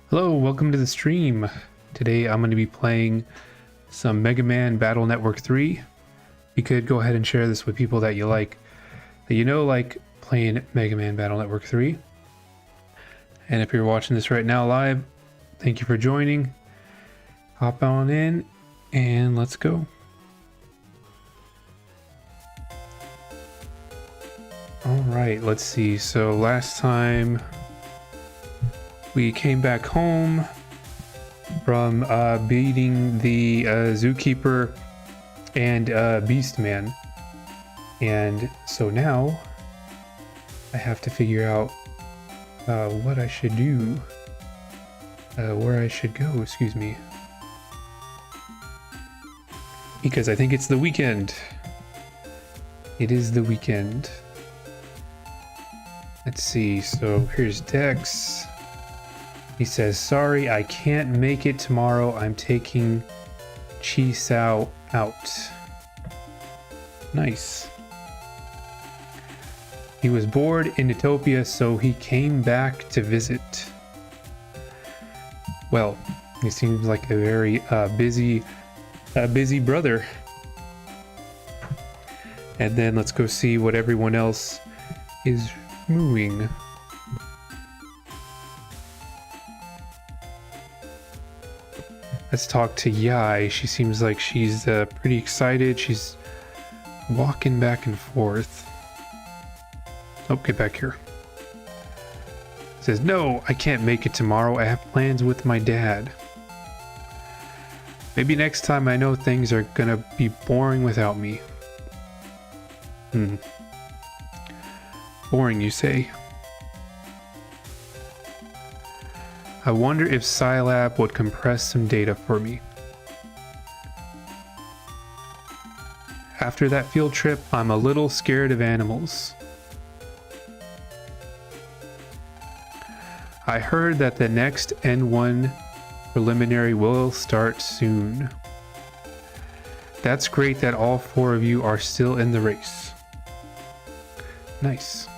Hello, welcome to the stream. Today I'm going to be playing some Mega Man Battle Network 3. You could go ahead and share this with people that you like, like playing Mega Man Battle Network 3. And if you're watching this right now live, thank you for joining. Hop on in and let's go. All right, let's see. So last time we came back home from beating the Zookeeper and Beastman. And so now I have to figure out what I should do, where I should go, excuse me. Because I think it's the weekend. It is the weekend. Let's see, so here's Dex. He says, sorry, I can't make it tomorrow. I'm taking Chisao out. Nice. He was bored in Utopia, so he came back to visit. Well, he seems like a very busy brother. And then let's go see what everyone else is doing. Let's talk to Yai. She seems like she's pretty excited. She's walking back and forth. Oh, get back here. Says, no, I can't make it tomorrow. I have plans with my dad. Maybe next time. I know things are gonna be boring without me. Boring, you say? I wonder if Scilab would compress some data for me. After that field trip, I'm a little scared of animals. I heard that the next N1 preliminary will start soon. That's great that all four of you are still in the race. Nice.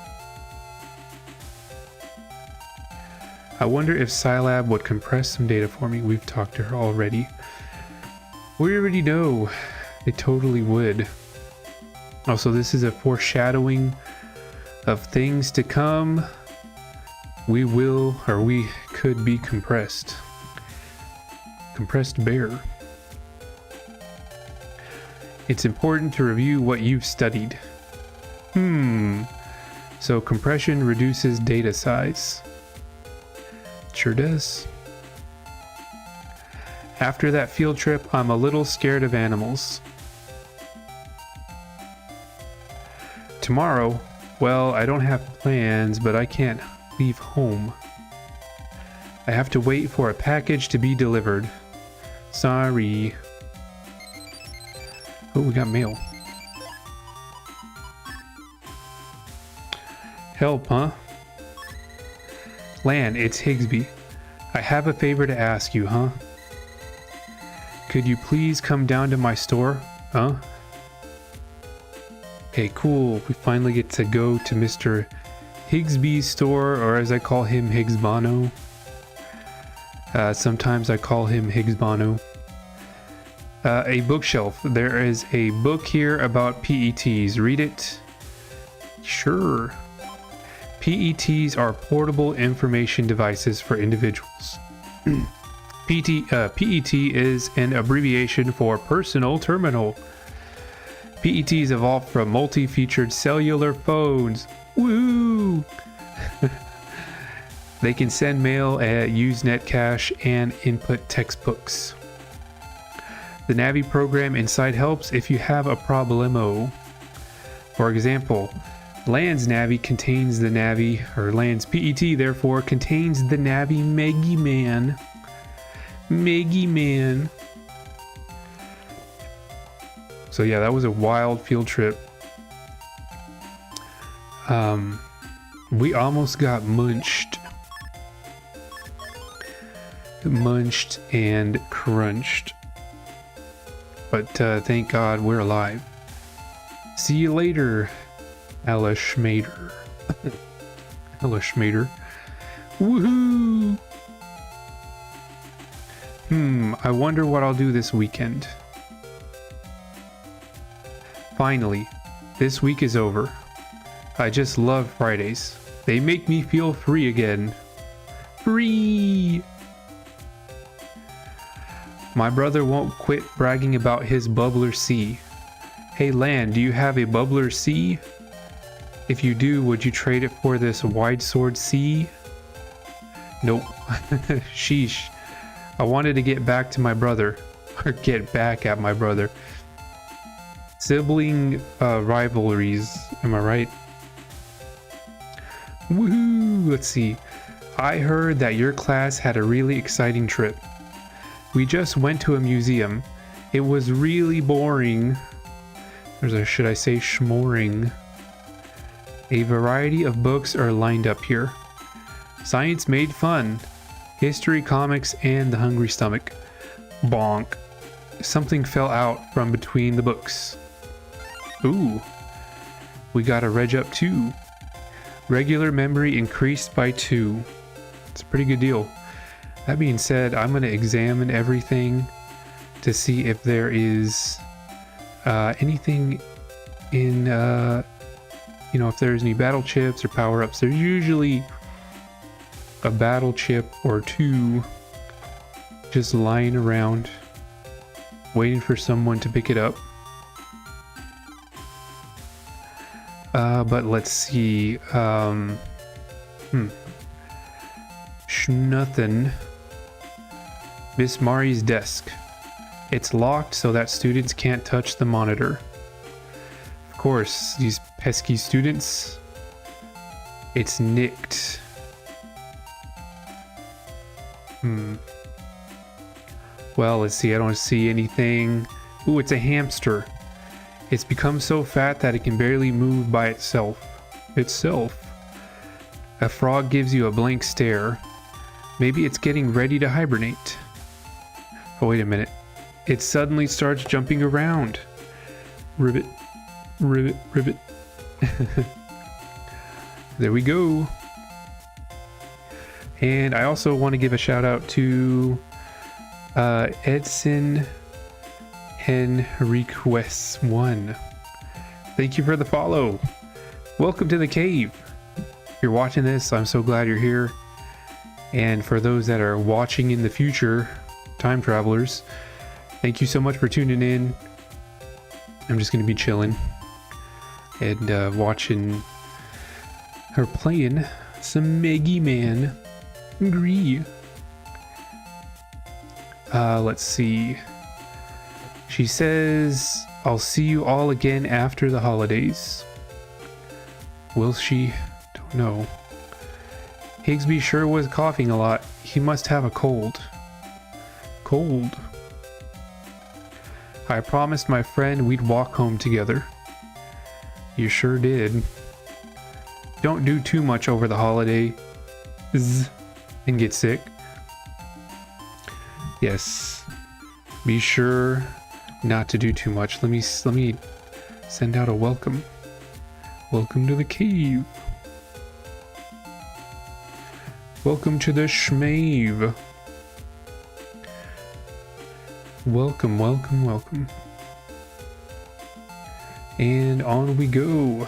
I wonder if Scilab would compress some data for me. We've talked to her already. We already know they totally would. Also, this is a foreshadowing of things to come. We will, or we could be compressed. Compressed bear. It's important to review what you've studied. So compression reduces data size. Sure does. After that field trip, I'm a little scared of animals. Tomorrow, well, I don't have plans, but I can't leave home. I have to wait for a package to be delivered. Sorry. Oh, we got mail. Help, huh? Lan, it's Higsby. I have a favor to ask you, huh? Could you please come down to my store? Huh? Okay, cool. We finally get to go to Mr. Higsby's store, or as I call him, Higsbano. Sometimes I call him Higsbano. A bookshelf. There is a book here about PETs. Read it? Sure. PETs are portable information devices for individuals. PET is an abbreviation for personal terminal. PETs evolved from multi-featured cellular phones. Woo! They can send mail, use net cache, and input textbooks. The Navi program inside helps if you have a problemo. For example, Land's Navi contains the Navi, or Land's PET therefore contains the Navi Megaman. Megaman. So yeah, that was a wild field trip. We almost got munched. Munched and crunched. But thank God we're alive. See you later, Ella Schmader. Ella Schmader. Woohoo! I wonder what I'll do this weekend. Finally, this week is over. I just love Fridays. They make me feel free again. Free! My brother won't quit bragging about his Bubbler C. Hey Lan, do you have a Bubbler C? If you do, would you trade it for this Wide Sword C? Nope. Sheesh. I wanted to get back to my brother. Or get back at my brother. Sibling rivalries, am I right? Woohoo! Let's see. I heard that your class had a really exciting trip. We just went to a museum. It was really boring. There's a, should I say, schmoring. A variety of books are lined up here. Science made fun. History, comics, and the hungry stomach. Bonk. Something fell out from between the books. Ooh. We got a reg up too. Regular memory increased by 2. It's a pretty good deal. That being said, I'm going to examine everything to see if there is anything in, you know, if there's any battle chips or power-ups. There's usually a battle chip or 2 just lying around waiting for someone to pick it up. But let's see. Nothing. Miss Mari's desk. It's locked so that students can't touch the monitor. Of course, these pesky students. It's nicked. Well, let's see. I don't see anything. Ooh, it's a hamster. It's become so fat that it can barely move by itself. A frog gives you a blank stare. Maybe it's getting ready to hibernate. Oh, wait a minute. It suddenly starts jumping around. Ribbit. Ribbit. Ribbit. There we go. And I also want to give a shout out to Edson Henriquez 1. Thank you for the follow. Welcome to the cave. If you're watching this, I'm so glad you're here. And for those that are watching in the future, time travelers, thank you so much for tuning in. I'm just going to be chilling and watching her playing some Megaman. Agree. Let's see. She says, I'll see you all again after the holidays. Will she? Don't know. Higsby sure was coughing a lot. He must have a cold. Cold. I promised my friend we'd walk home together. You sure did. Don't do too much over the holidays and get sick. Yes. Be sure not to do too much. Let me send out a welcome. Welcome to the cave. Welcome to the schmave. Welcome, welcome, welcome. And on we go.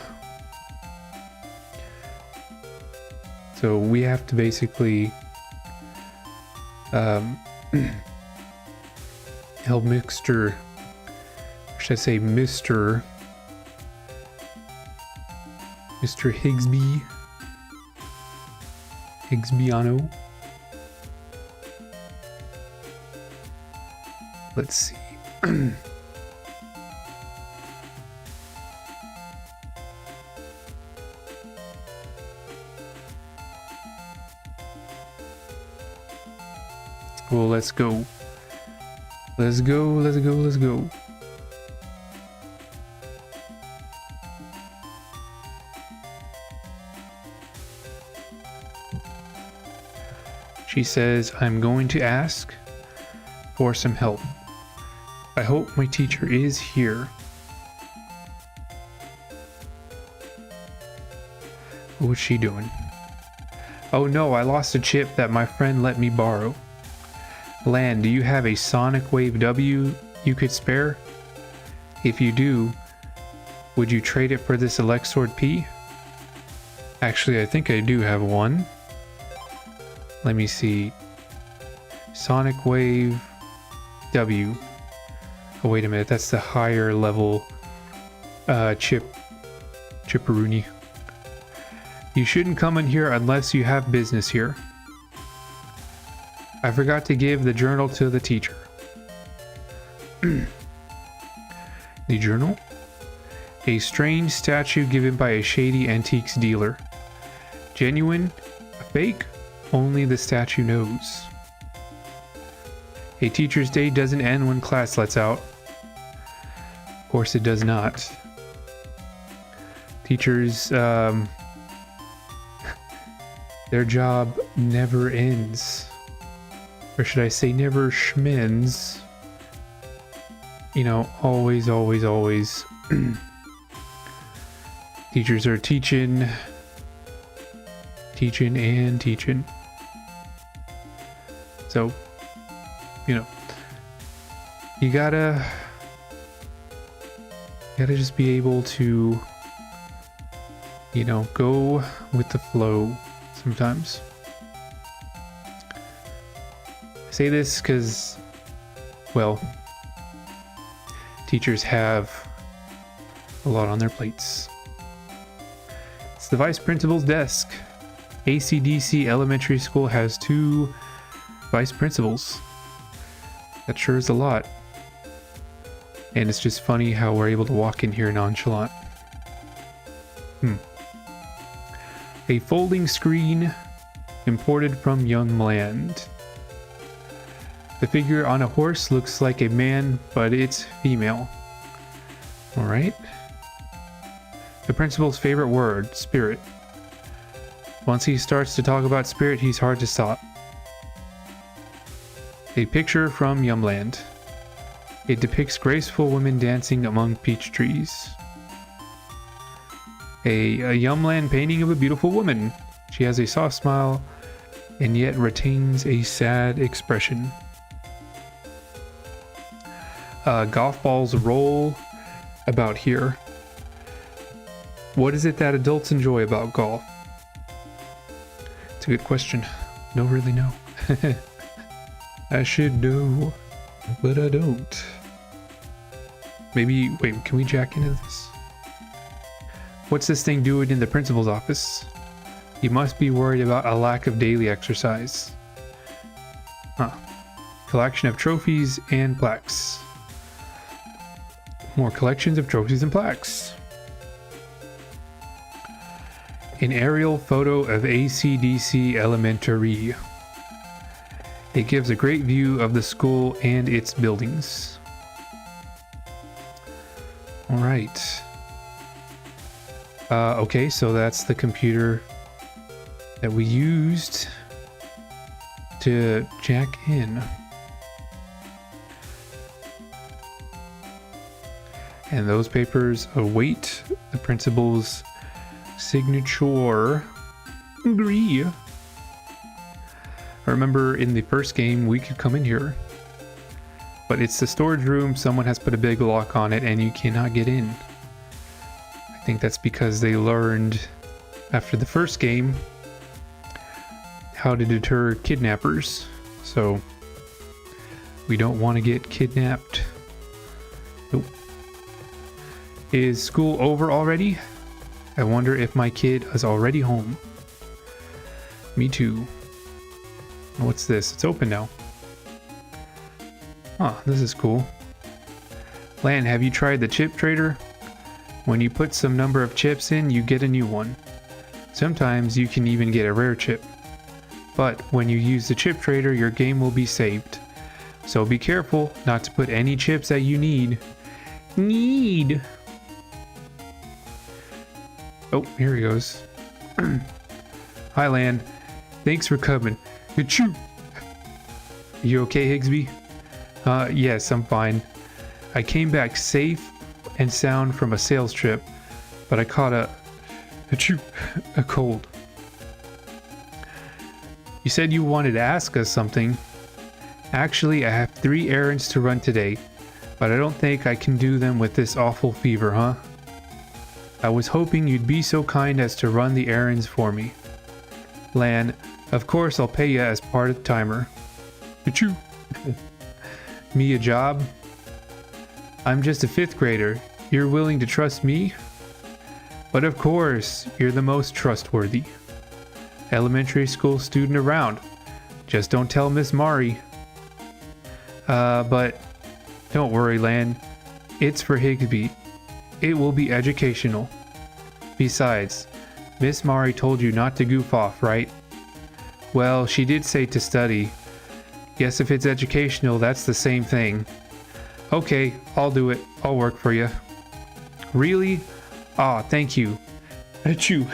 So we have to basically help Mr. Should I say Mr. Higsbyano. Let's see. Well, let's go. Let's go, let's go, let's go. She says, I'm going to ask for some help. I hope my teacher is here. What's she doing? Oh no, I lost a chip that my friend let me borrow. Lan, do you have a Sonic Wave W you could spare? If you do, would you trade it for this Elect Sword P? Actually, I think I do have one. Let me see. Sonic Wave W. Oh, wait a minute. That's the higher level Chipperoonie. You shouldn't come in here unless you have business here. I forgot to give the journal to the teacher. The journal? A strange statue given by a shady antiques dealer. Genuine? A fake? Only the statue knows. A teacher's day doesn't end when class lets out. Of course it does not. Teachers, their job never ends. Or should I say never schmins. You know, always, always, always. Teachers are teaching and teaching. So, you know, you gotta just be able to, you know, go with the flow sometimes. I say this because, well, teachers have a lot on their plates. It's the vice principal's desk. ACDC Elementary School has 2 vice principals. That sure is a lot. And it's just funny how we're able to walk in here nonchalant. A folding screen imported from Young Land. The figure on a horse looks like a man, but it's female. Alright. The principal's favorite word, spirit. Once he starts to talk about spirit, he's hard to stop. A picture from Yumland. It depicts graceful women dancing among peach trees. A Yumland painting of a beautiful woman. She has a soft smile and yet retains a sad expression. Golf balls roll about here. What is it that adults enjoy about golf? It's a good question. Don't really know. I should know, but I don't. Maybe, wait, can we jack into this? What's this thing doing in the principal's office? You must be worried about a lack of daily exercise. Huh. Collection of trophies and plaques. More collections of trophies and plaques. An aerial photo of ACDC Elementary. It gives a great view of the school and its buildings. All right. Okay, so that's the computer that we used to jack in. And those papers await the principal's signature. Agree. I remember in the first game we could come in here, but it's the storage room. Someone has put a big lock on it and you cannot get in. I think that's because they learned after the first game how to deter kidnappers. So we don't want to get kidnapped. Nope. Is school over already? I wonder if my kid is already home. Me too. What's this? It's open now. Oh, this is cool. Lan, have you tried the chip trader? When you put some number of chips in, you get a new one. Sometimes you can even get a rare chip. But when you use the chip trader, your game will be saved. So be careful not to put any chips that you need. Oh, here he goes. Hi, Lan. Thanks for coming. Achoo! You okay, Higsby? Yes, I'm fine. I came back safe and sound from a sales trip, but I caught a cold. You said you wanted to ask us something. Actually, I have 3 errands to run today, but I don't think I can do them with this awful fever, huh? I was hoping you'd be so kind as to run the errands for me. Lan, of course I'll pay you as part-timer. Achoo. Me a job? I'm just a 5th grader. You're willing to trust me? But of course, you're the most trustworthy elementary school student around. Just don't tell Miss Mari. But don't worry, Lan. It's for Higsby. It will be educational. Besides, Miss Mari told you not to goof off, right? Well, she did say to study. Guess if it's educational, that's the same thing. Okay, I'll do it. I'll work for you. Really? Aw, thank you. Achoo.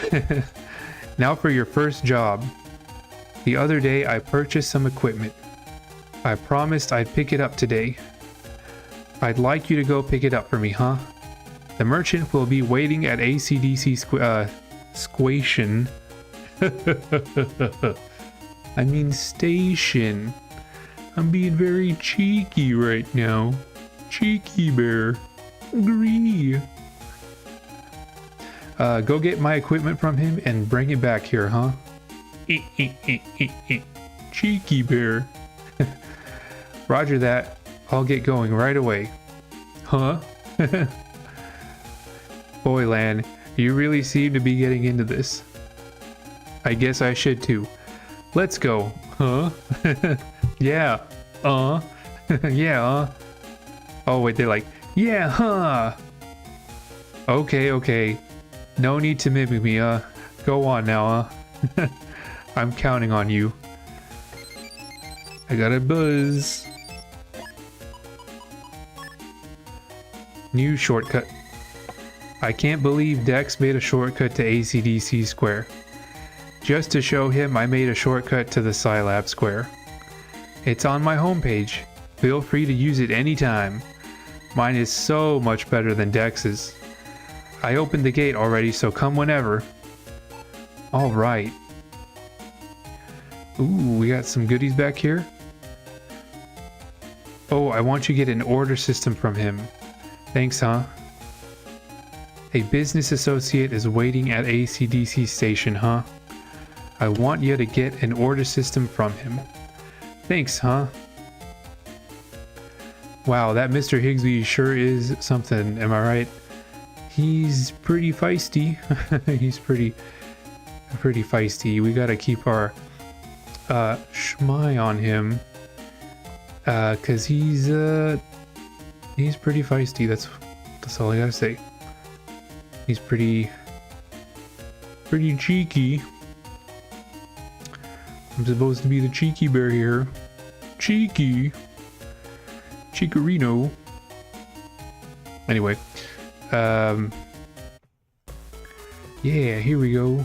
Now for your first job. The other day I purchased some equipment. I promised I'd pick it up today. I'd like you to go pick it up for me, huh? The merchant will be waiting at ACDC Squation. I mean station. I'm being very cheeky right now. Cheeky bear. Agree. Go get my equipment from him and bring it back here, huh? Cheeky bear. Roger that. I'll get going right away. Huh? Boy, Lan, you really seem to be getting into this. I guess I should too. Let's go. Huh? Yeah. Yeah. Oh, wait, they're like, yeah, huh? Okay. No need to mimic me, Go on now, I'm counting on you. I got a buzz. New shortcut. I can't believe Dex made a shortcut to ACDC Square. Just to show him I made a shortcut to the Scilab Square. It's on my homepage. Feel free to use it anytime. Mine is so much better than Dex's. I opened the gate already, so come whenever. Alright. Ooh, we got some goodies back here. Oh, I want you to get an order system from him. Thanks, huh? A business associate is waiting at ACDC station, huh? I want you to get an order system from him. Thanks, huh? Wow, that Mr. Higsby sure is something, am I right? He's pretty feisty. He's pretty feisty. We gotta keep our schmai on him. Cause he's pretty feisty. That's all I gotta say. He's pretty cheeky. I'm supposed to be the cheeky bear here. Cheeky. Cheekarino. Anyway. Yeah, here we go.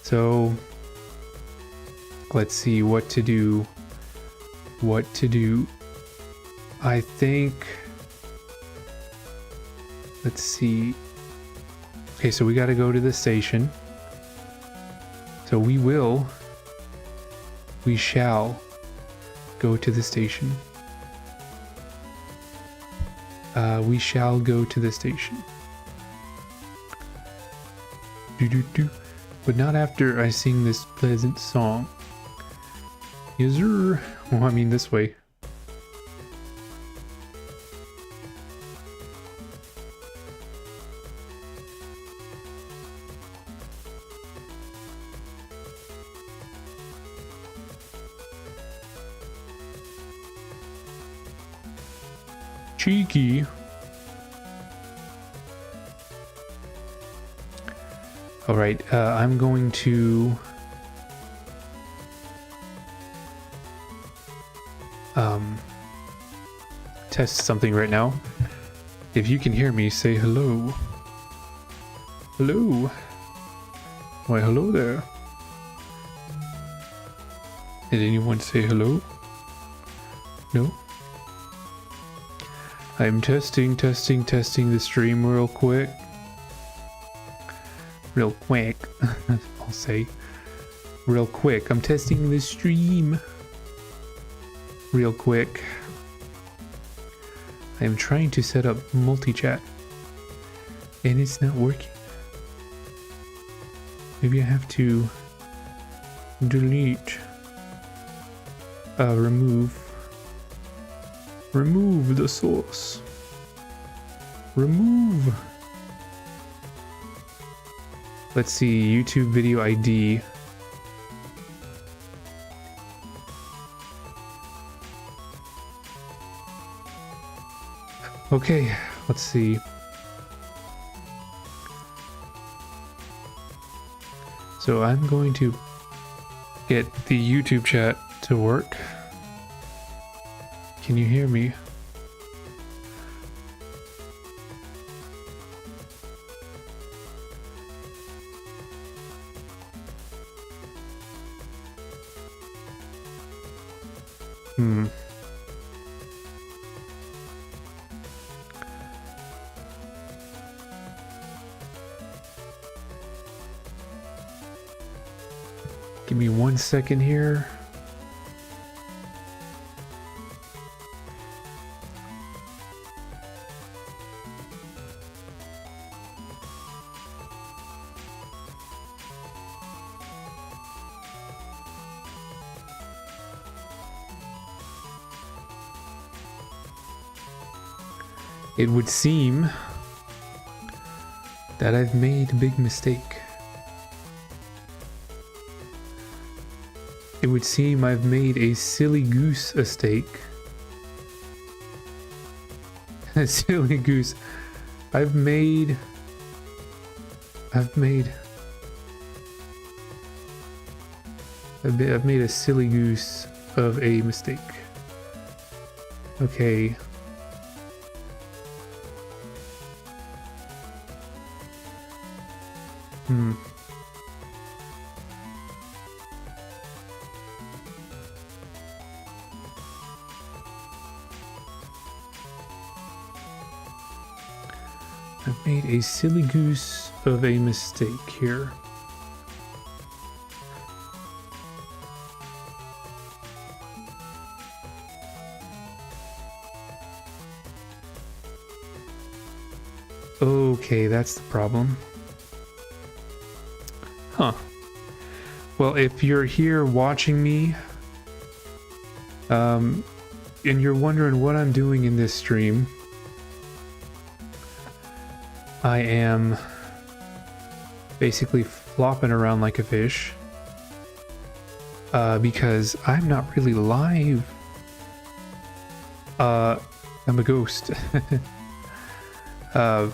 So, let's see what to do. I think, let's see. Okay, so we got to go to the station. So we shall go to the station. We shall go to the station. But not after I sing this pleasant song. Yes, sir. Well, I mean this way. Cheeky. All right, I'm going to test something right now. If you can hear me, say hello. Hello. Why, hello there. Did anyone say hello? No? I'm testing the stream real quick. I'll say. Real quick. I'm testing the stream. real quick. I am trying to set up multi-chat and it's not working. Maybe I have to delete, remove the source. Remove. Let's see, YouTube video ID. Okay, let's see. So I'm going to get the YouTube chat to work. Can you hear me? Give me 1 second here. It would seem that I've made a big mistake. It would seem I've made a silly goose mistake. A silly goose. I've made a silly goose of a mistake. Okay. I've made a silly goose of a mistake here. Okay, that's the problem. Huh. Well, if you're here watching me, and you're wondering what I'm doing in this stream, I am basically flopping around like a fish, because I'm not really live. I'm a ghost, so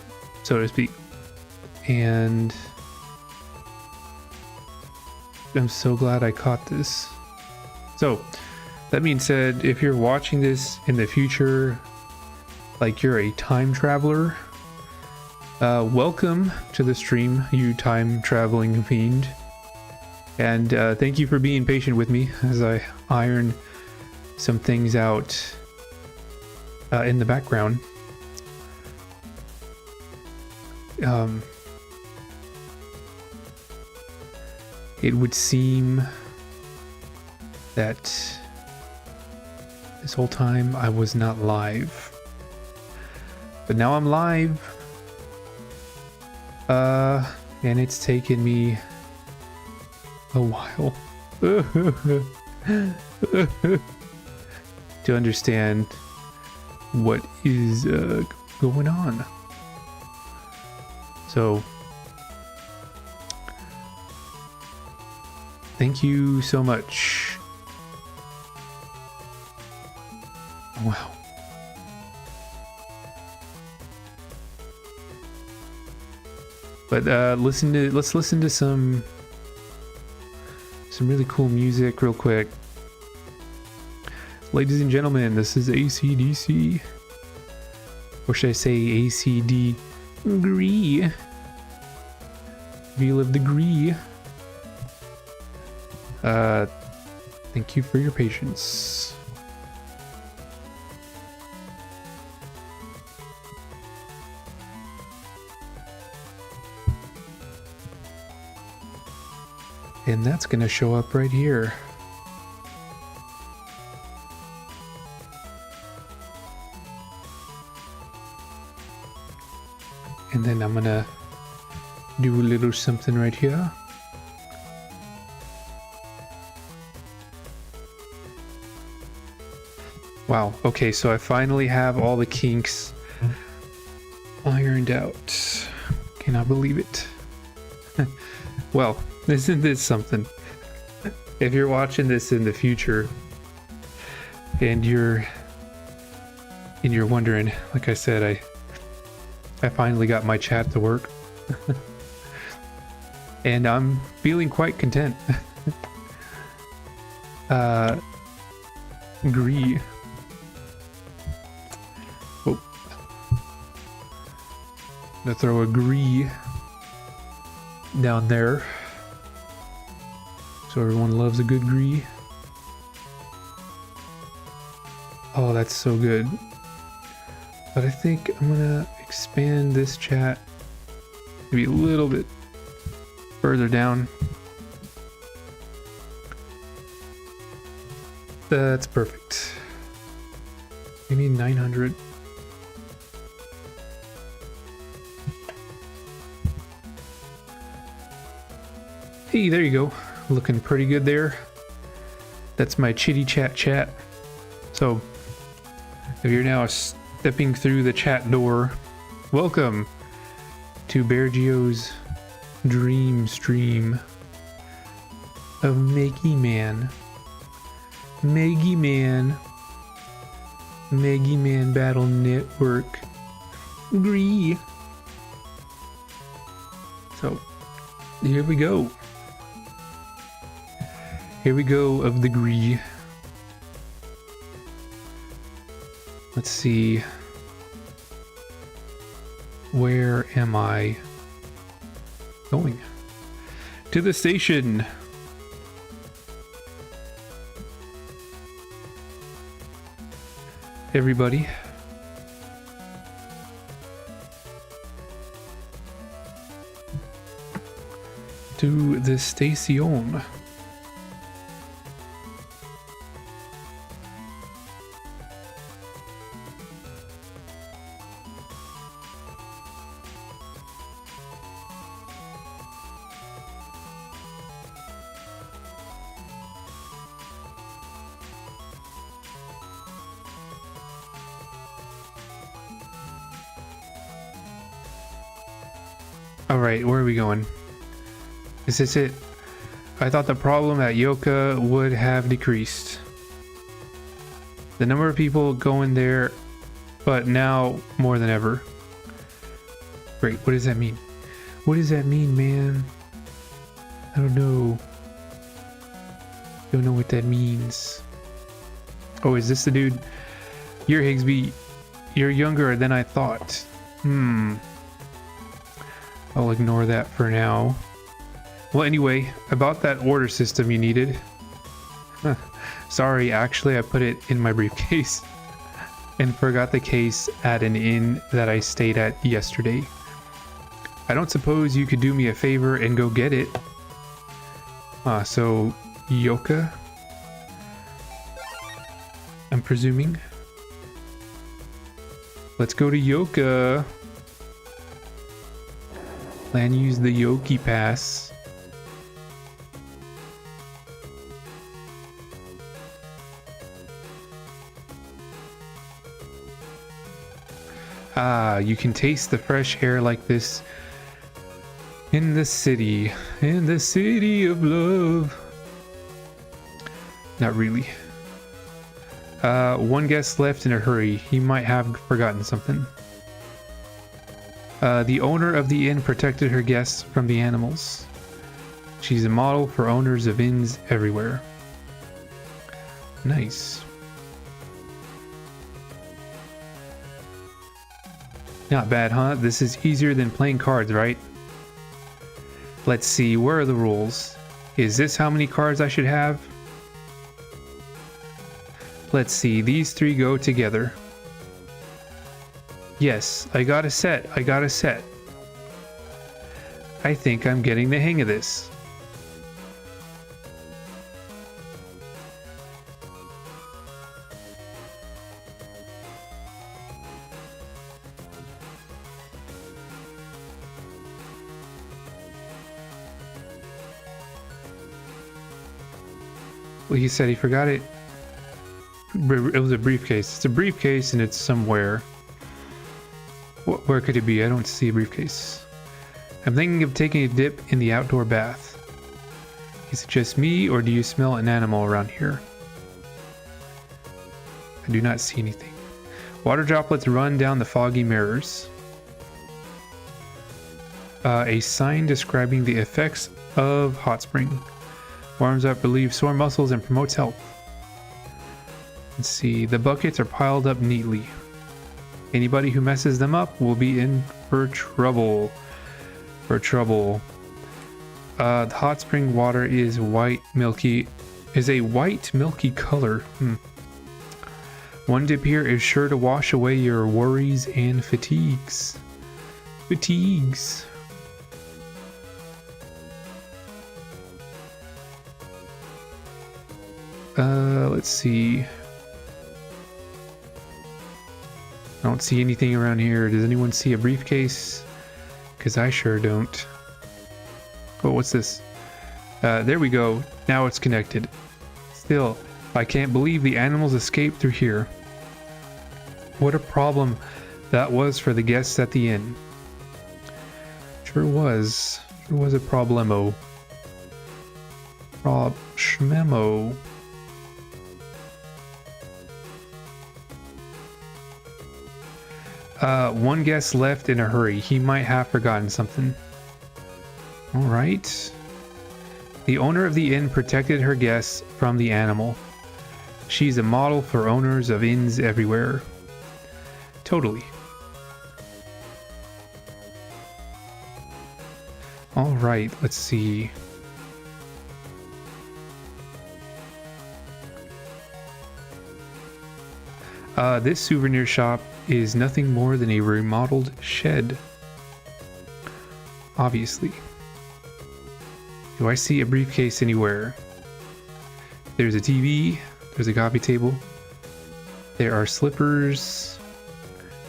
to speak, and I'm so glad I caught this. So, that being said, if you're watching this in the future, like you're a time traveler, welcome to the stream, you time traveling fiend. And thank you for being patient with me as I iron some things out in the background. It would seem that this whole time I was not live. But now I'm live. And it's taken me a while to understand what is going on. So thank you so much. Wow. But let's listen to some really cool music real quick. Ladies and gentlemen, this is AC/DC. Or should I say ACD Gree? Wheel of the Gree. Thank you for your patience. And that's gonna show up right here. And then I'm gonna do a little something right here. Wow, okay, so I finally have all the kinks ironed out. Cannot believe it. Well, isn't this something? If you're watching this in the future and you're wondering, like I said, I finally got my chat to work. And I'm feeling quite content. Gree. Oh. Gonna throw a gree down there. So everyone loves a good gree. Oh, that's so good. But I think I'm gonna expand this chat maybe a little bit further down. That's perfect. Maybe 900. Hey, there you go. Looking pretty good there. That's my chitty chat. So, if you're now stepping through the chat door, welcome to Beargio's dream stream of Megaman. Megaman Battle Network. Gree. So, here we go. Here we go of the gree. Let's see. Where am I going? To the station. Everybody. To the station. Alright, where are we going? Is this it? I thought the problem at Yoka would have decreased. The number of people going there, but now more than ever. Great, what does that mean? What does that mean, man? I don't know. Don't know what that means. Oh, is this the dude? You're Higsby. You're younger than I thought. I'll ignore that for now. Well, anyway, about that order system you needed. Sorry, actually I put it in my briefcase and forgot the case at an inn that I stayed at yesterday. I don't suppose you could do me a favor and go get it. So Yoka, I'm presuming. Let's go to Yoka. Plan use the Yoki pass. You can taste the fresh air like this in the city of love. Not really. One guest left in a hurry. He might have forgotten something. The owner of the inn protected her guests from the animals. She's a model for owners of inns everywhere. Nice. Not bad, huh? This is easier than playing cards, right? Let's see, where are the rules? Is this how many cards I should have? Let's see, these three go together. Yes, I got a set. I think I'm getting the hang of this. Well, he said he forgot it. It was a briefcase. It's a briefcase and it's somewhere. Where could it be? I don't see a briefcase. I'm thinking of taking a dip in the outdoor bath. Is it just me, or do you smell an animal around here? I do not see anything. Water droplets run down the foggy mirrors. A sign describing the effects of hot spring. Warms up, relieves sore muscles, and promotes health. Let's see. The buckets are piled up neatly. Anybody who messes them up will be in for trouble. The hot spring water is a white milky color. One dip here is sure to wash away your worries and fatigues. Let's see. I don't see anything around here. Does anyone see a briefcase? Because I sure don't. Oh, what's this? There we go. Now it's connected. Still, I can't believe the animals escaped through here. What a problem that was for the guests at the inn. Sure was. Sure was a problemo. Schmemo. One guest left in a hurry. He might have forgotten something. Alright. The owner of the inn protected her guests from the animal. She's a model for owners of inns everywhere. Totally. Alright, let's see. This souvenir shop is nothing more than a remodeled shed. Obviously. Do I see a briefcase anywhere? There's a TV. There's a coffee table. There are slippers.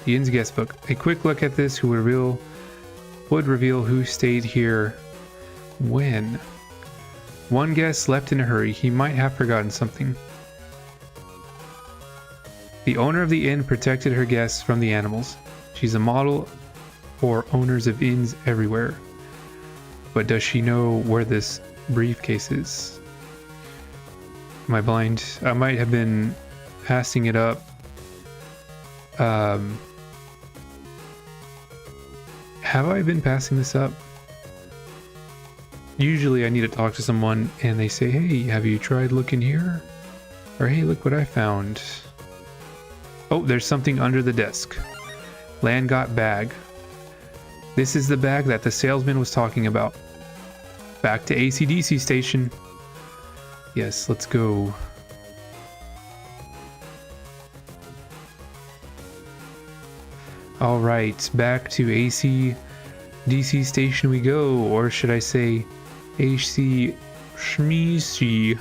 The inn's guest book. A quick look at this would reveal who stayed here when. One guest left in a hurry. He might have forgotten something. The owner of the inn protected her guests from the animals. She's a model for owners of inns everywhere. But does she know where this briefcase is? Am I blind? I might have been passing it up. Have I been passing this up? Usually I need to talk to someone and they say, hey, have you tried looking here? Or hey, look what I found. Oh, there's something under the desk. Land got bag. This is the bag that the salesman was talking about. Back to AC/DC station. Yes, let's go. Alright, back to AC/DC station we go. Or should I say AC Shmeeshi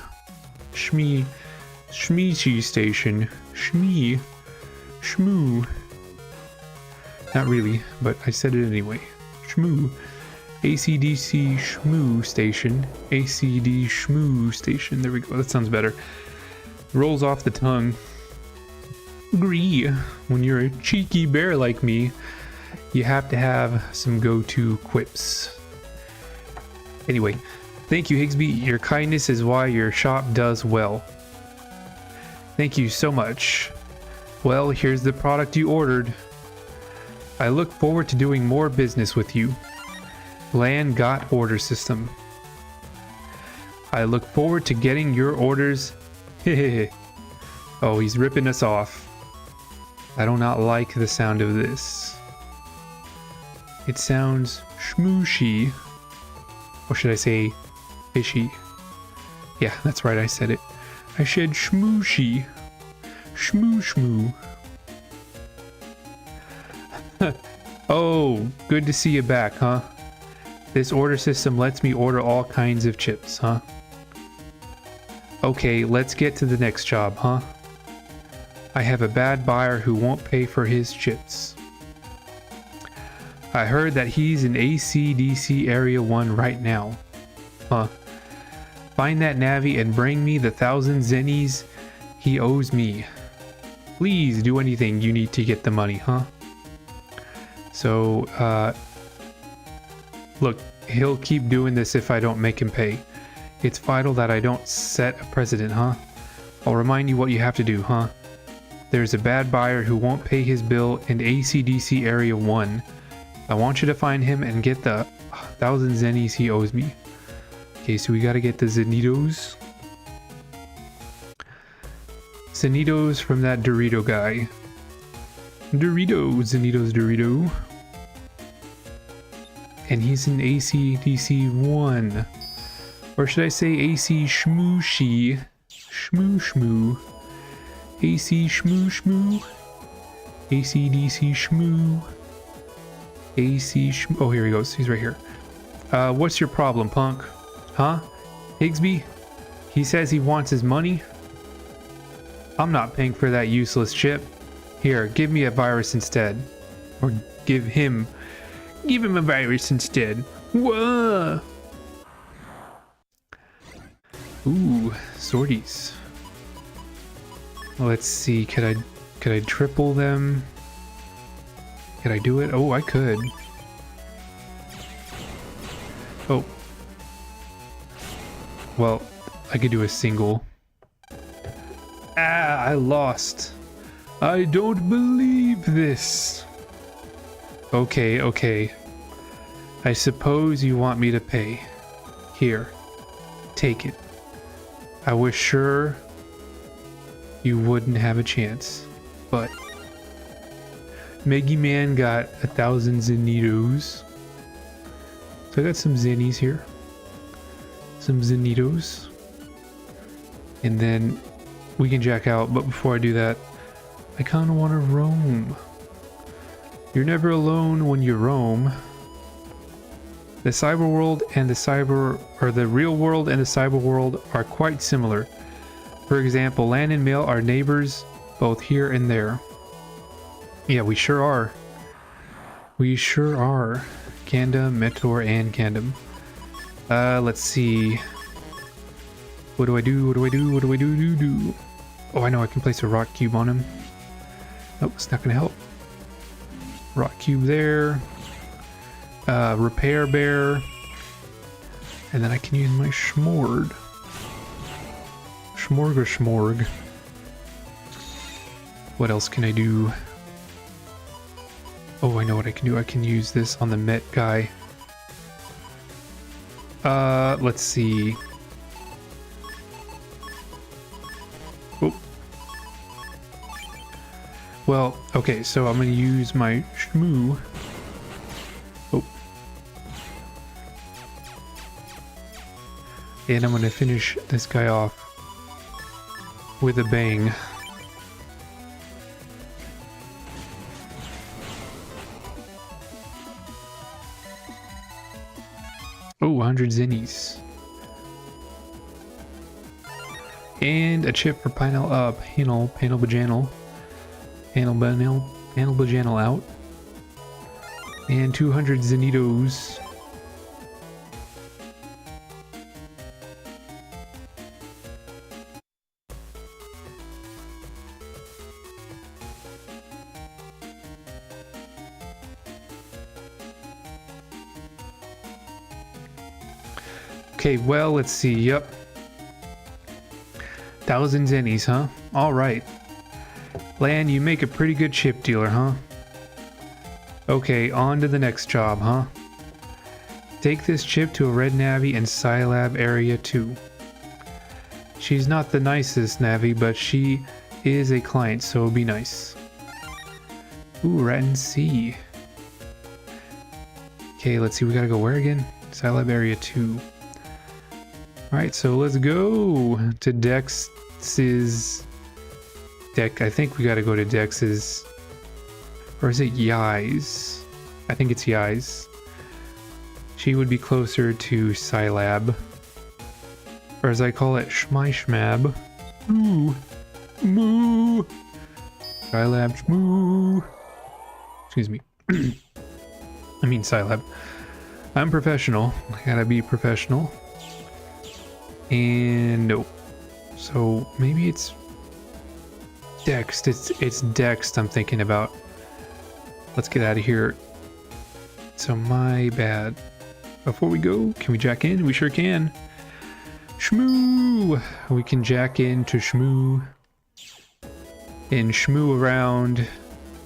station. Shmoo. Not really, but I said it anyway. Shmoo. AC/DC Shmoo station. ACD Shmoo station. There we go. That sounds better. Rolls off the tongue. Agree. When you're a cheeky bear like me, you have to have some go-to quips. Anyway, thank you, Higsby. Your kindness is why your shop does well. Thank you so much. Well, here's the product you ordered. I look forward to doing more business with you. Land got order system. I look forward to getting your orders. Oh, he's ripping us off. I do not like the sound of this. It sounds schmooshy. Or should I say fishy? Yeah, that's right, I said it. I said schmooshy. Shmoo shmoo. Oh, good to see you back, huh? This order system lets me order all kinds of chips, huh? Okay, let's get to the next job, huh? I have a bad buyer who won't pay for his chips. I heard that he's in AC/DC Area 1 right now. Huh. Find that Navi and bring me the 1,000 zennies he owes me. Please do anything you need to get the money, huh? So, look, he'll keep doing this if I don't make him pay. It's vital that I don't set a precedent, huh? I'll remind you what you have to do, huh? There's a bad buyer who won't pay his bill in ACDC Area 1. I want you to find him and get the 1,000 zennies he owes me. Okay, so we gotta get the Zenitos. Zenitos from that Dorito guy. Zenitos Dorito. And he's in ACDC 1. Or should I say AC Shmooshy? Shmoo. AC Shmoo. ACDC Shmoo. AC Shmoo. Oh, here he goes. He's right here. What's your problem, punk? Huh? Higsby? He says he wants his money? I'm not paying for that useless chip. Here, give me a virus instead. Or give him a virus instead. Whoa! Ooh, sorties. Let's see, could I triple them? Could I do it? Oh, I could. Oh. Well, I could do a single. Ah, I lost. I don't believe this. Okay. I suppose you want me to pay. Here, take it. I was sure you wouldn't have a chance, but Megaman got 1,000 Zenitos. So I got some Zennies here. Some Zenitos. And then we can jack out, but before I do that, I kind of want to roam. You're never alone when you roam. The cyber world and the real world and the cyber world are quite similar. For example, land and mail are neighbors both here and there. Yeah, we sure are. We sure are. Gandam, Meteor, and Gandam. Let's see. What do I do? Oh, I know I can place a rock cube on him. Nope, it's not gonna help. Rock cube there. Repair bear. And then I can use my Schmorg. Schmorg. What else can I do? Oh, I know what I can do. I can use this on the Met guy. Let's see. Oh. Well, okay, so I'm gonna use my Shmoo. Oh. And I'm gonna finish this guy off with a bang. Oh, 100 zennies. And a chip for panel bajanal out. And 200 zenitos. Okay, well, let's see. Yep. 1,000 zennies, huh? Alright. Lan, you make a pretty good chip dealer, huh? Okay, on to the next job, huh? Take this chip to a red Navi in Scilab Area 2. She's not the nicest Navi, but she is a client, so be nice. Ooh, Rat C. Okay, let's see. We gotta go where again? Scilab Area 2. Alright, so let's go to Dex's deck. I think we gotta go to Dex's, or is it Yai's? I think it's Yai's. She would be closer to Scilab, or as I call it, Schmab. Moo, moo. Scilab, shmoo. Excuse me. I mean Scilab. I'm professional. I gotta be professional. And nope. So maybe it's Dext. It's Dext I'm thinking about. Let's get out of here. So my bad. Before we go, can we jack in? We sure can. Shmoo! We can jack into Shmoo. And Shmoo around.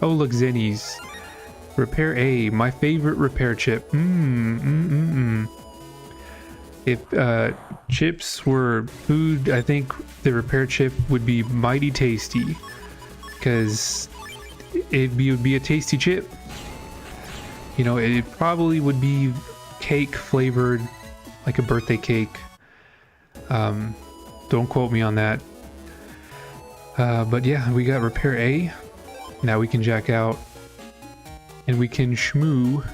Oh, look, Zennies. Repair A, my favorite repair chip. If chips were food, I think the repair chip would be mighty tasty. Because it would be a tasty chip. You know, it probably would be cake flavored, like a birthday cake. Don't quote me on that. But yeah, we got repair A. Now we can jack out. And we can shmoo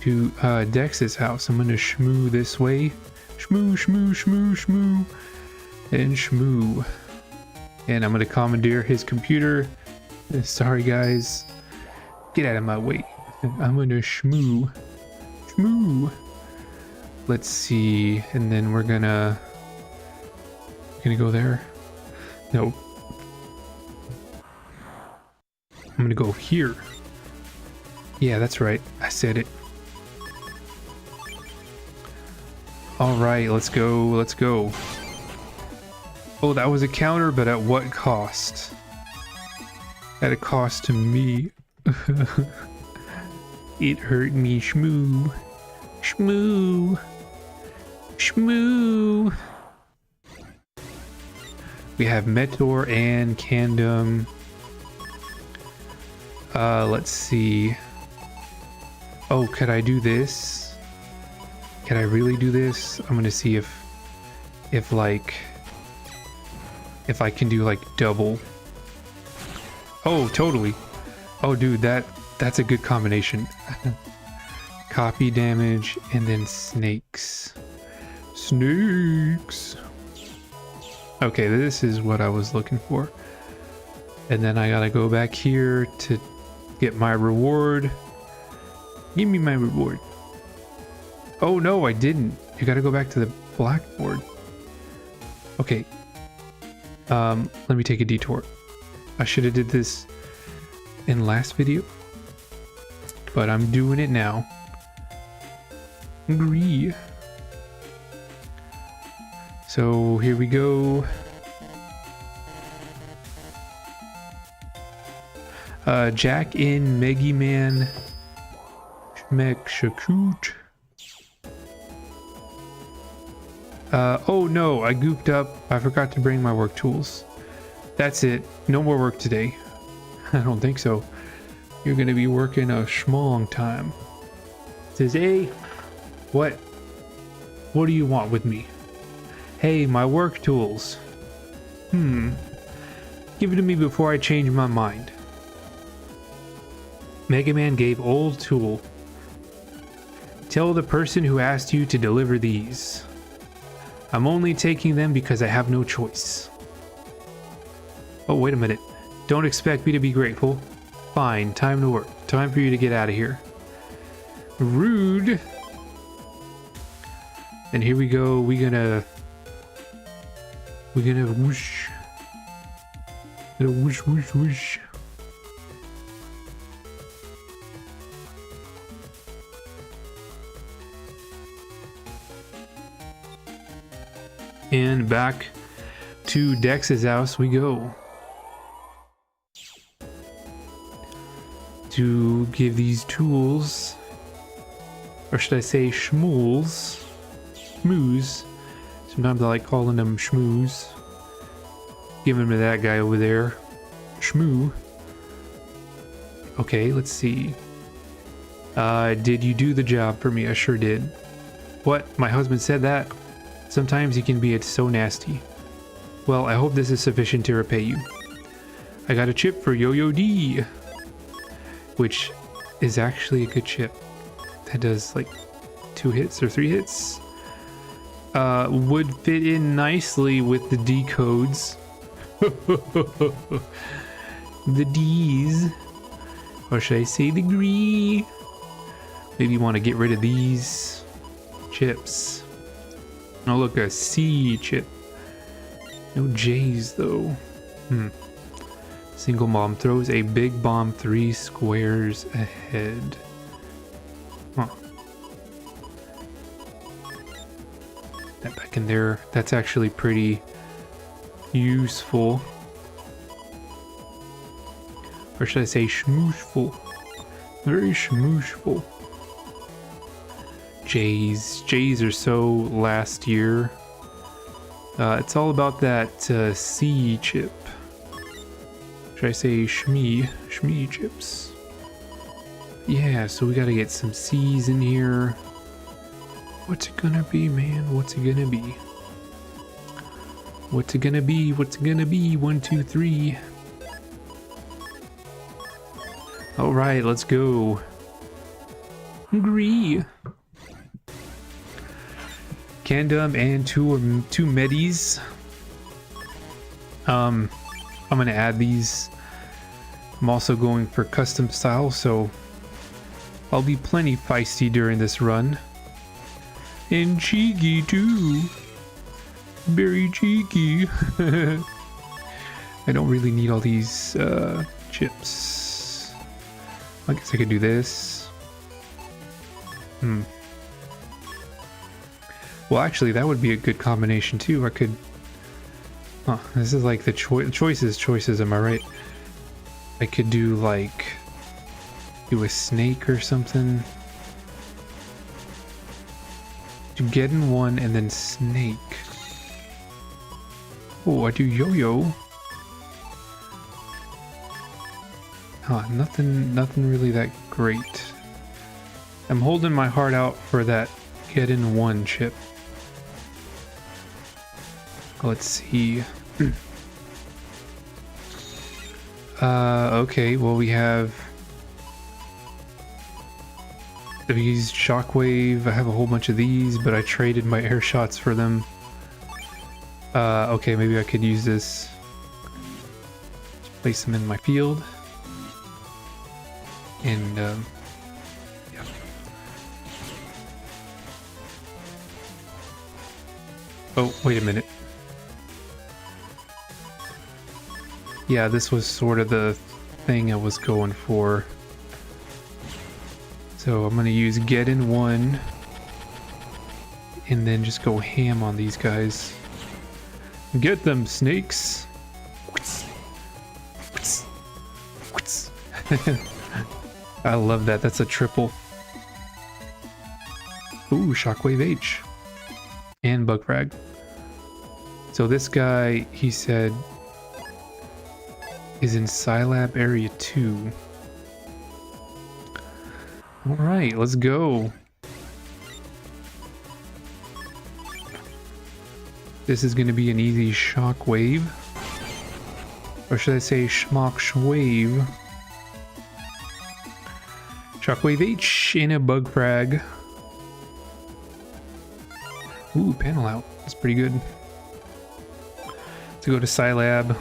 to Dex's house. I'm gonna shmoo this way. Shmoo, shmoo, shmoo, shmoo. And shmoo. And I'm gonna commandeer his computer. Sorry guys. Get out of my way. I'm gonna shmoo. Shmoo. Let's see. And then we're gonna go there. No. I'm gonna go here. Yeah, that's right. I said it. All right, let's go. Let's go. Oh, that was a counter, but at what cost? At a cost to me. It hurt me. Shmoo. Shmoo. Shmoo. We have Meteor and Candom. Let's see. Oh, could I do this? Can I really do this? I'm gonna see if I can do like double. Oh, totally. Oh, dude, that's a good combination. Copy damage and then snakes. Snakes. Okay, this is what I was looking for. And then I gotta go back here to get my reward. Give me my reward. Oh no, I didn't. You gotta go back to the blackboard. Okay. Let me take a detour. I should have did this in last video, but I'm doing it now. Agree. So here we go. Jack in Megaman Shakut. Oh no, I goofed up. I forgot to bring my work tools. That's it. No more work today. I don't think so. You're gonna be working a schmong time. Says, hey, what do you want with me? Hey, my work tools. Give it to me before I change my mind. Megaman gave old tool. Tell the person who asked you to deliver these. I'm only taking them because I have no choice. Oh, wait a minute. Don't expect me to be grateful. Fine, time to work. Time for you to get out of here. Rude. And here we go. We're gonna whoosh. Gonna whoosh, whoosh, whoosh. And back to Dex's house we go. To give these tools, or should I say schmools, schmooze. Sometimes I like calling them schmooze. Give them to that guy over there. Shmoo. Okay, let's see. Did you do the job for me? I sure did. What? My husband said that? Sometimes he can be so nasty. Well, I hope this is sufficient to repay you. I got a chip for Yo-Yo D, which is actually a good chip. That does like 2 hits or 3 hits. Would fit in nicely with the D codes. The D's. Or should I say the gree? Maybe you want to get rid of these chips. Oh, look, a C chip. No J's, though. Single bomb throws a big bomb 3 squares ahead. Huh. That back in there. That's actually pretty useful. Or should I say schmooshful? Very schmooshful. J's are so last year. It's all about that C chip. Should I say Shmee chips? Yeah, so we gotta get some C's in here. What's it gonna be, man? What's it gonna be? What's it gonna be? What's it gonna be? 1, 2, 3. Alright, let's go. Agree. Candom and two medis. I'm gonna add these. I'm also going for custom style, so I'll be plenty feisty during this run. And cheeky too. Very cheeky. I don't really need all these chips. I guess I could do this. Well, actually, that would be a good combination too. I could... Huh, this is like the choices, am I right? I could do like... do a snake or something. Do get in one and then snake. Oh, I do yo-yo. Huh, nothing really that great. I'm holding my heart out for that get in one chip. Let's see. Okay, well we have these shockwave. I have a whole bunch of these, but I traded my air shots for them. Okay, maybe I could use this. Just place them in my field. And, yeah. Oh, wait a minute. Yeah, this was sort of the thing I was going for. So I'm gonna use get in one and then just go ham on these guys. Get them, snakes! I love that. That's a triple. Ooh, Shockwave H. And Bug Frag. So this guy, he said, is in Scilab Area 2. Alright, let's go. This is going to be an easy Shockwave. Or should I say Schmock Shwave? Shockwave H in a Bug Frag. Ooh, panel out. That's pretty good. To go to Scilab.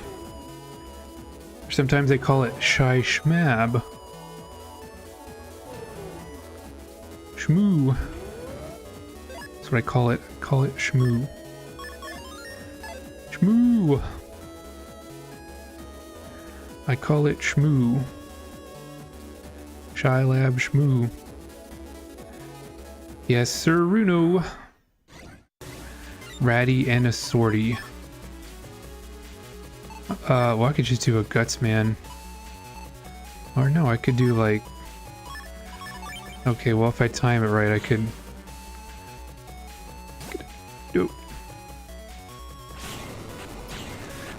Or sometimes they call it Shy Schmab. Shmoo. That's what I call it. I call it Shmoo. Shmoo. I call it Shmoo. Shy Lab Shmoo. Yes, sir, Runo. Ratty and a sortie. Well, I could just do a Guts Man. Or no, I could do like... Okay, well, if I time it right, I could... Nope.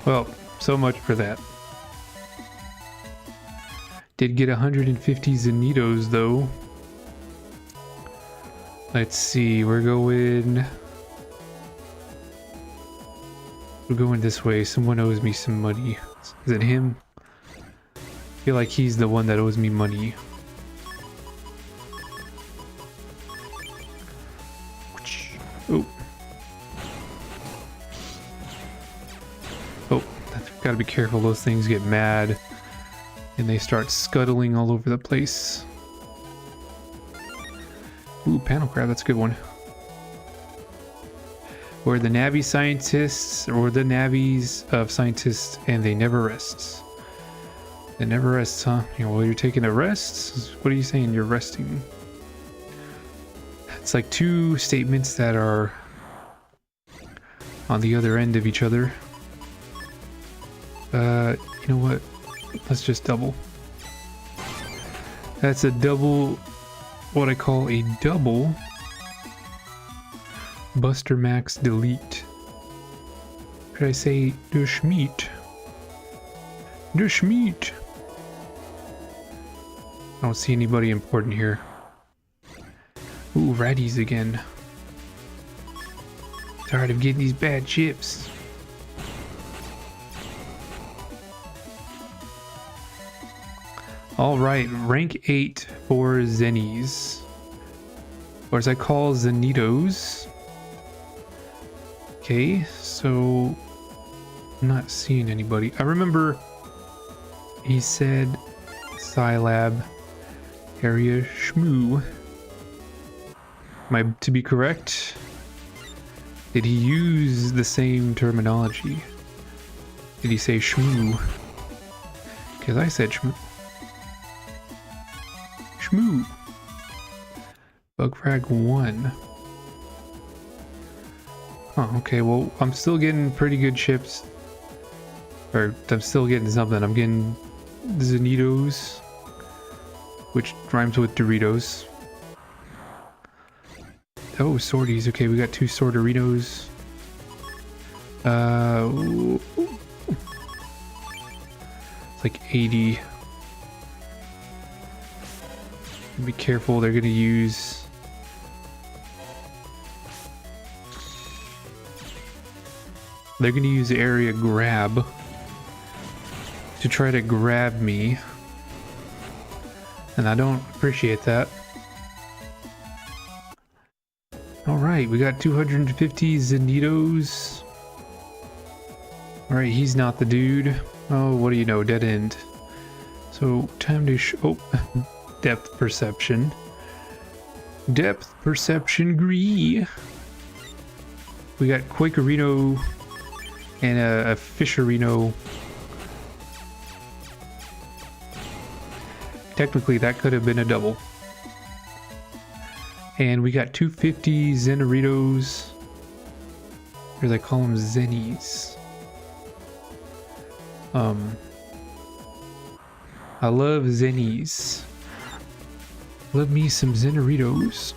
Well, so much for that. Did get 150 Zanitos, though. Let's see, we're going this way. Someone owes me some money. Is it him? I feel like he's the one that owes me money. Oh. Oh, I've got to be careful. Those things get mad and they start scuttling all over the place. Ooh, panel crab. That's a good one. We're the Navi scientists, or the Navis of scientists, and they never rests. It never rests, huh? Well, you're taking a rest? What are you saying? You're resting. It's like two statements that are on the other end of each other. You know what? Let's just double. That's a double, what I call a double Buster Max delete. Should I say the Schmeat? The Schmeat. I don't see anybody important here. Ooh, ratties again. Tired of getting these bad chips. Alright, rank 8 for Zennies. Or as I call Zenitos. Okay, so I'm not seeing anybody. I remember he said Scilab area Shmoo. Am I to be correct? Did he use the same terminology? Did he say Shmoo? Because I said Shmoo. Shmoo. Bugfrag 1. Oh, okay, well, I'm still getting pretty good chips. Or, I'm still getting something. I'm getting Zenitos, which rhymes with Doritos. Oh, sorties. Okay, we got 2 Sorteritos. It's like 80. Be careful, they're gonna use... They're gonna use area grab to try to grab me. And I don't appreciate that. Alright, we got 250 Zenitos. Alright, he's not the dude. Oh, what do you know? Dead end. So, time to oh, depth perception. Depth perception gree. We got Quakerino and a Fisherino. Technically, that could have been a double. And we got 250 Zenoritos. Or they call them Zennies. I love Zennies. Love me some Zenoritos.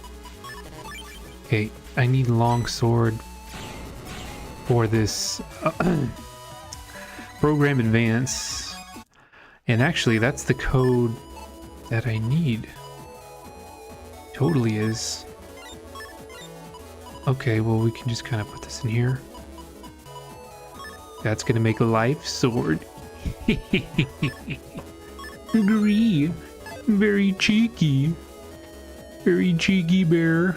Okay, I need longsword for this program advance. And actually, that's the code that I need. Totally is. Okay, well, we can just kind of put this in here. That's gonna make a life sword. Agree. Very cheeky. Very cheeky bear.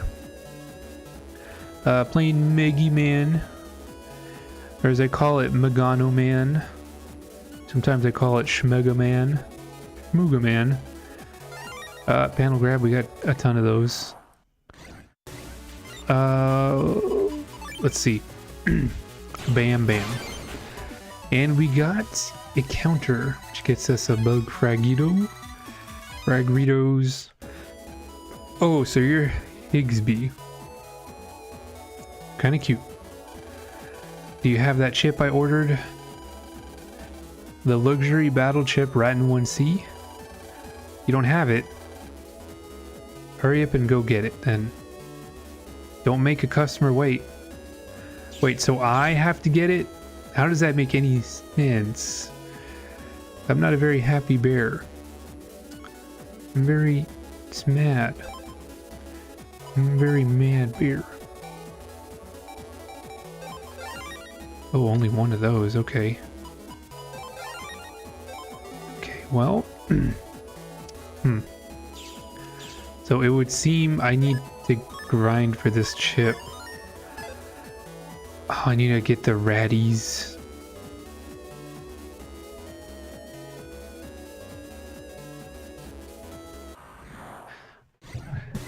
Playing Megaman. Or as I call it, Megano Man. Sometimes I call it Shmegaman. Shmoogaman. Panel grab, we got a ton of those. Let's see. Bam bam. And we got a counter, which gets us a bug fragito. Fragritos. Oh, so you're Higsby. Kinda cute. Do you have that chip I ordered? The luxury battle chip Ratten 1C? You don't have it? Hurry up and go get it then. Don't make a customer wait. Wait, so I have to get it? How does that make any sense? I'm not a very happy bear. I'm very mad. I'm a very mad bear. Oh, only one of those, okay. Okay, well... So it would seem I need to grind for this chip. Oh, I need to get the ratties.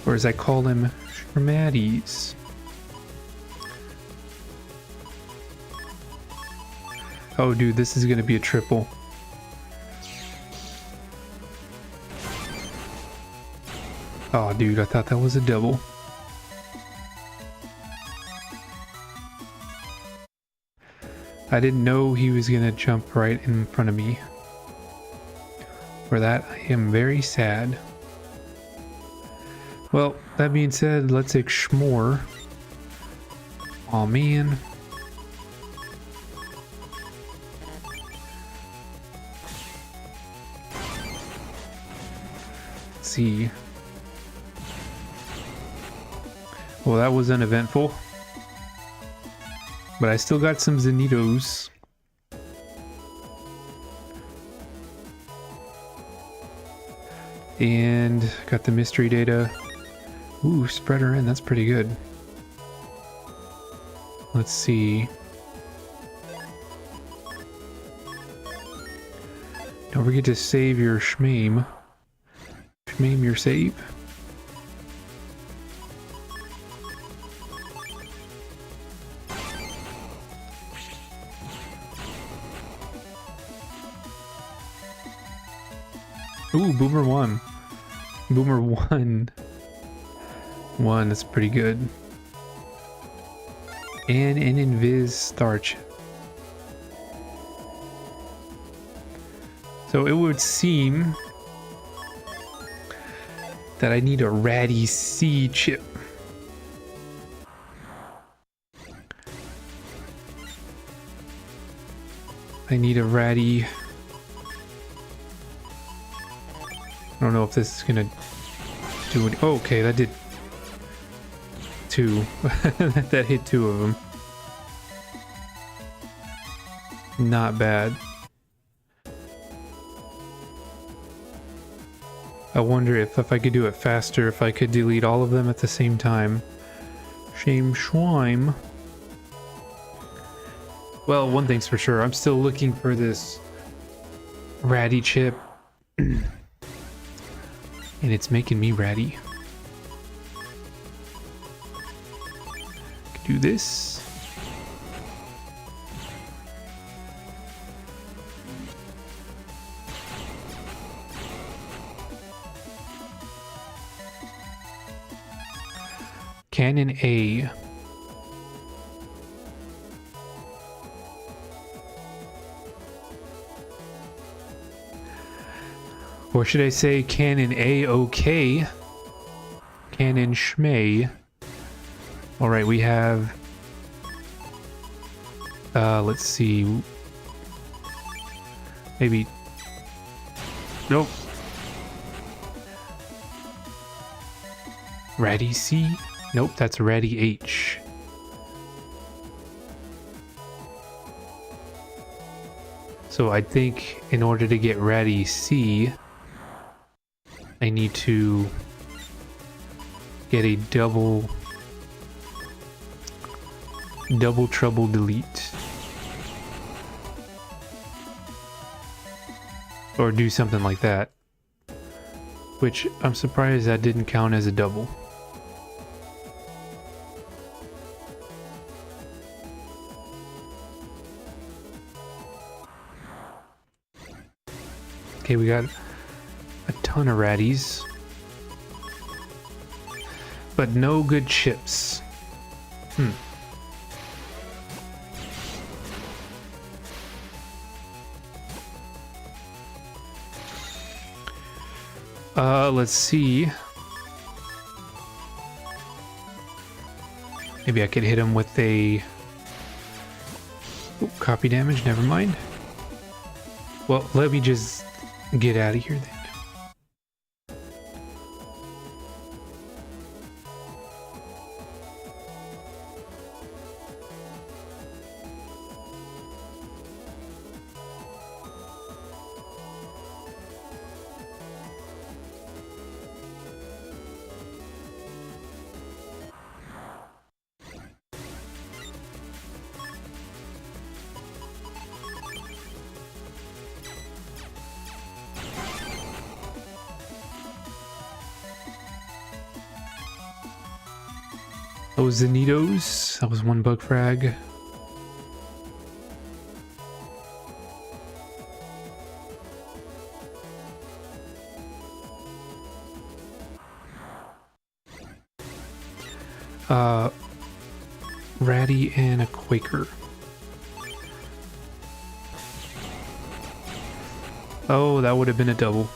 Or as I call them, Schmatties. Oh, dude, this is gonna be a triple. Oh, dude, I thought that was a double. I didn't know he was gonna jump right in front of me. For that, I am very sad. Well, that being said, let's explore. Oh man. Let's see. Well, that was uneventful. But I still got some Zenitos. And got the mystery data. Ooh, spreader in, that's pretty good. Let's see. Don't forget to save your shmame. Shmame your save. Ooh, Boomer 1. Boomer 1. 1, that's pretty good. And an Invis Starch. So it would seem that I need a Ratty C chip. I need a Ratty. I don't know if this is gonna do it. Oh, okay, that did 2. That hit 2 of them. Not bad. I wonder if I could do it faster, if I could delete all of them at the same time. Shame Schweim. Well, one thing's for sure, I'm still looking for this Ratty chip. And it's making me ratty. Do this. Cannon A. Or should I say Cannon A-OK? Cannon Schmay. Alright, we have... let's see. Maybe... Nope. Ratty C? Nope, that's Ratty H. So I think in order to get Ratty C, I need to get a double trouble delete. Or do something like that. Which I'm surprised that didn't count as a double. Okay, we got a ton of ratties. But no good chips. Let's see. Maybe I could hit him with a... Ooh, copy damage, never mind. Well, let me just get out of here then. Those Zenitos, that was one bug frag. Ratty and a Quaker. Oh, that would have been a double.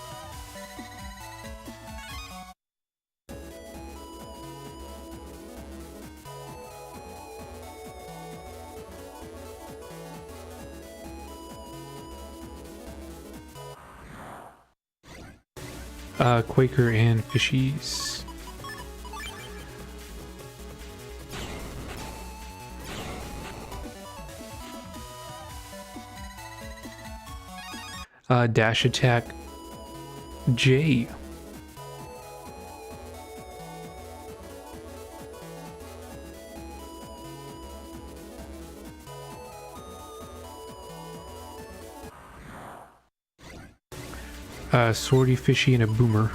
Quaker and Fishies. Dash attack J. Swordy, Fishy, and a Boomer.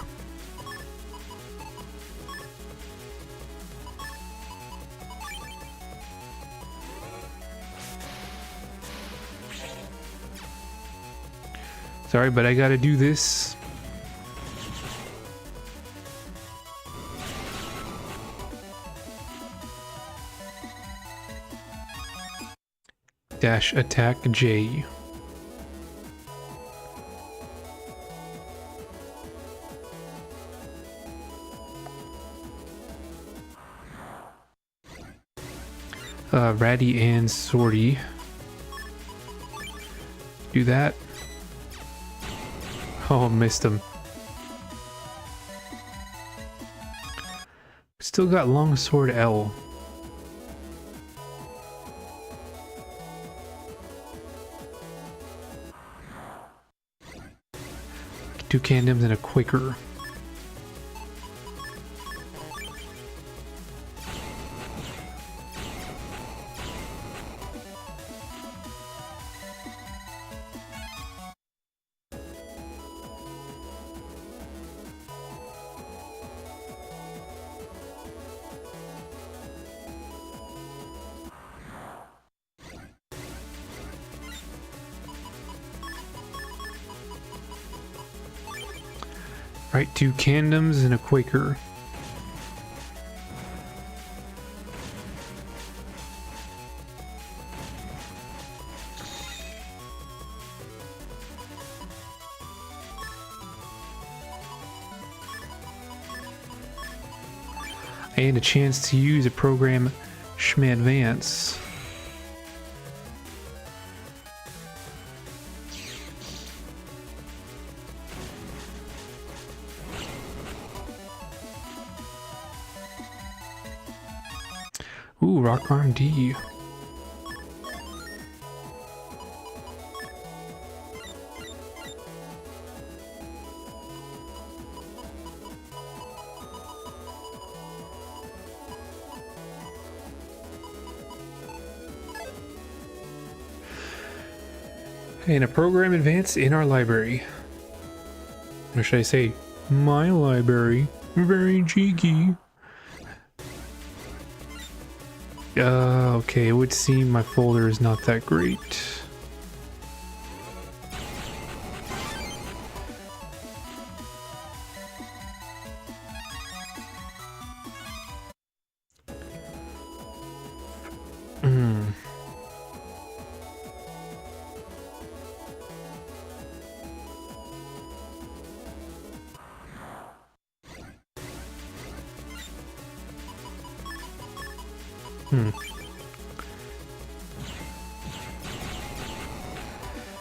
Sorry, but I gotta do this. Dash attack J. Ratty and Swordy. Do that. Oh, missed him. Still got Longsword L. Two Candims and a Quaker. Right, two Candims and a Quaker. And a chance to use a program Advance. Ooh, Rock Arm D. And a program advance in our library. Or should I say, my library? Very cheeky. Okay, it would seem my folder is not that great.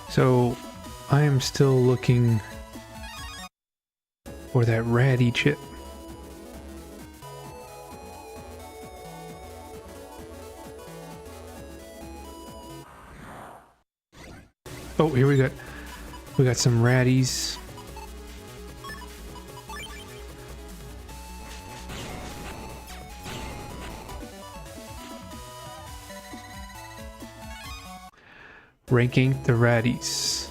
So, I am still looking for that ratty chip. Oh, here we got some ratties. Ranking the ratties.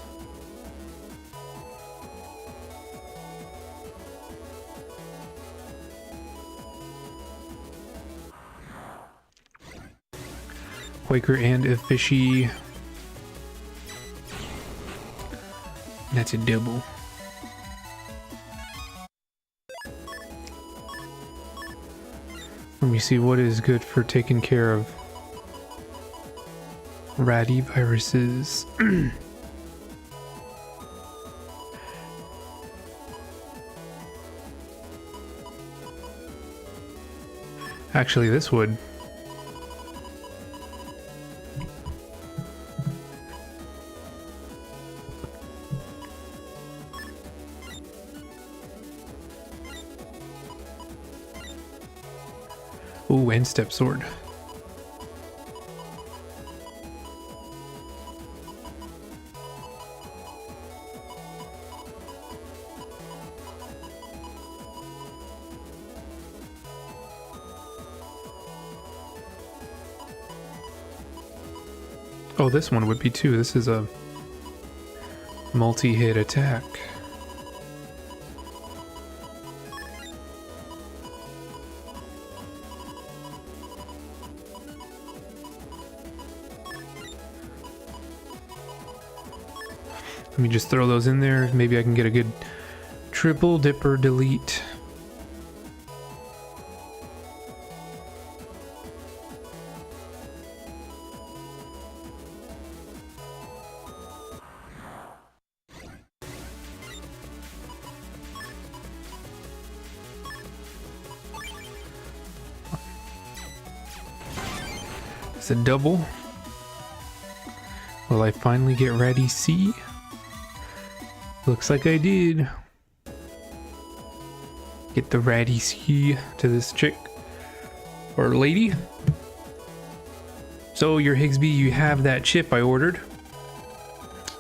Quaker and a Fishy. That's a double. Let me see what is good for taking care of ratty viruses. Actually, this would. Ooh, and step sword. Oh, this one would be too. This is a multi-hit attack. Let me just throw those in there. Maybe I can get a good triple dipper delete. It's a double. Will I finally get ready? C? Looks like I did. Get the ratty C to this chick or lady. So your Higsby, you have that chip I ordered.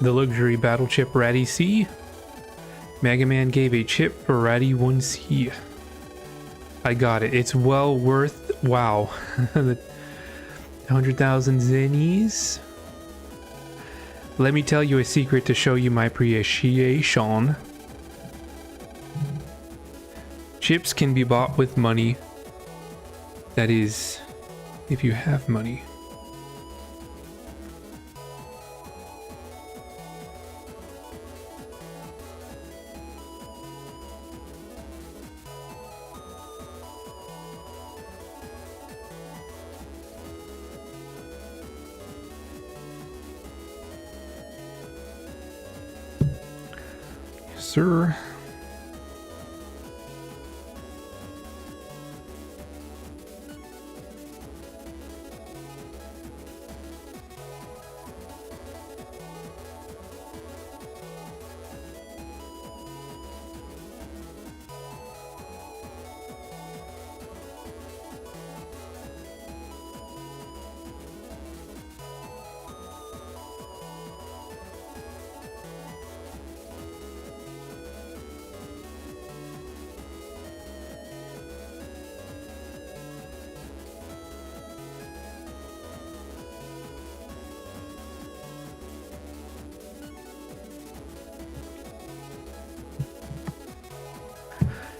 The luxury battle chip Ratty C. Megaman gave a chip for Ratty 1C. I got it. It's well worth, wow. The 100,000 zennies. Let me tell you a secret to show you my appreciation. Chips can be bought with money. That is, if you have money. Sir.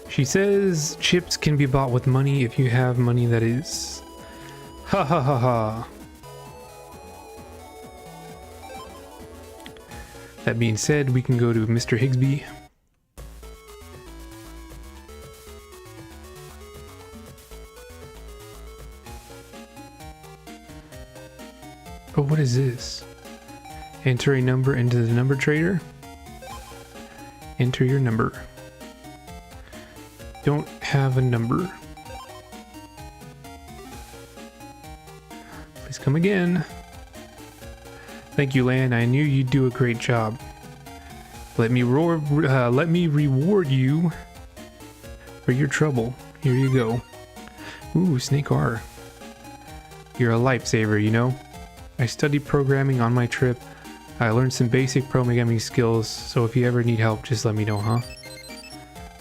She says chips can be bought with money if you have money, that is. Ha ha ha ha. That being said, we can go to Mr. Higsby. Oh, what is this? Enter a number into the number trader. Enter your number. Don't have a number. Please come again. Thank you, Lan. I knew you'd do a great job. Let me reward you for your trouble. Here you go. Ooh, Snake R. You're a lifesaver, you know? I studied programming on my trip. I learned some basic programming skills, so if you ever need help, just let me know, huh?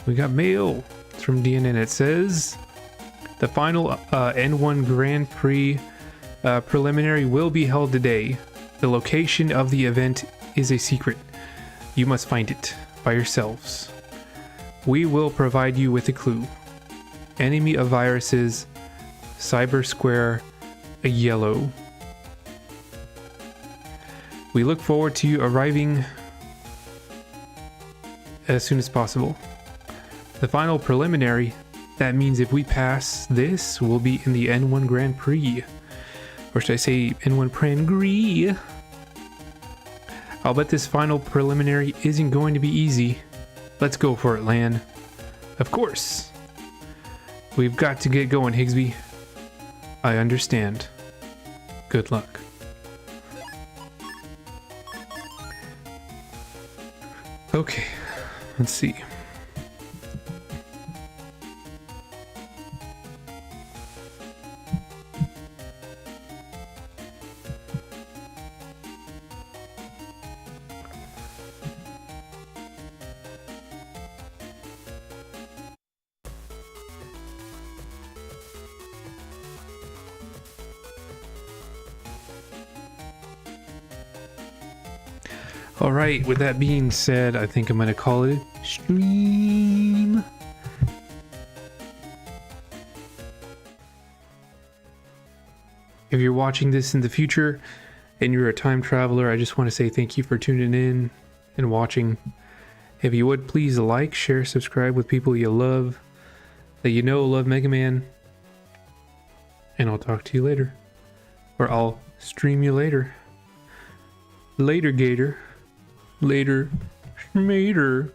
We got mail. It's from DNN. It says, the final N1 Grand Prix preliminary will be held today. The location of the event is a secret. You must find it by yourselves. We will provide you with a clue. Enemy of viruses, Cyber Square, a yellow. We look forward to you arriving as soon as possible. The final preliminary That means if we pass this, we'll be in the N1 Grand Prix. Or should I say N1 Prix? I'll bet this final preliminary isn't going to be easy. Let's go for it, Lan. Of course. We've got to get going, Higsby. I understand. Good luck. Okay, let's see. All right, with that being said, I think I'm going to call it a stream. If you're watching this in the future and you're a time traveler, I just want to say thank you for tuning in and watching. If you would, please like, share, subscribe with people you love, that you know love Mega Man. And I'll talk to you later. Or I'll stream you later. Later, Gator. Later. Schmater.